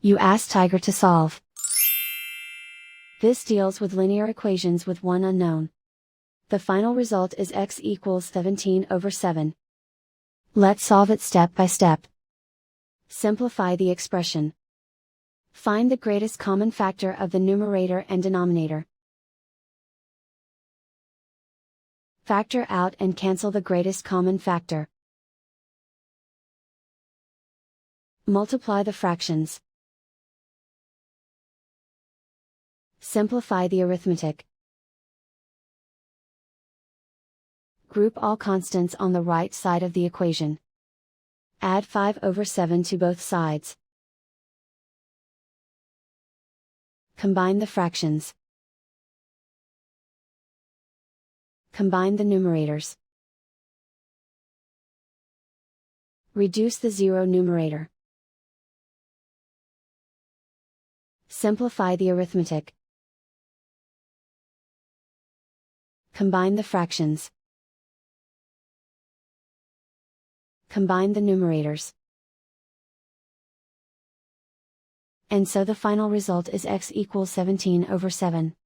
You ask Tiger to solve. This deals with linear equations with one unknown. The final result is x equals 17/7. Let's solve it step by step. Simplify the expression. Find the greatest common factor of the numerator and denominator. Factor out and cancel the greatest common factor. Multiply the fractions. Simplify the arithmetic. Group all constants on the right side of the equation. Add 5/7 to both sides. Combine the fractions. Combine the numerators. Reduce the zero numerator. Simplify the arithmetic. Combine the fractions. Combine the numerators. And so the final result is x equals 17/7.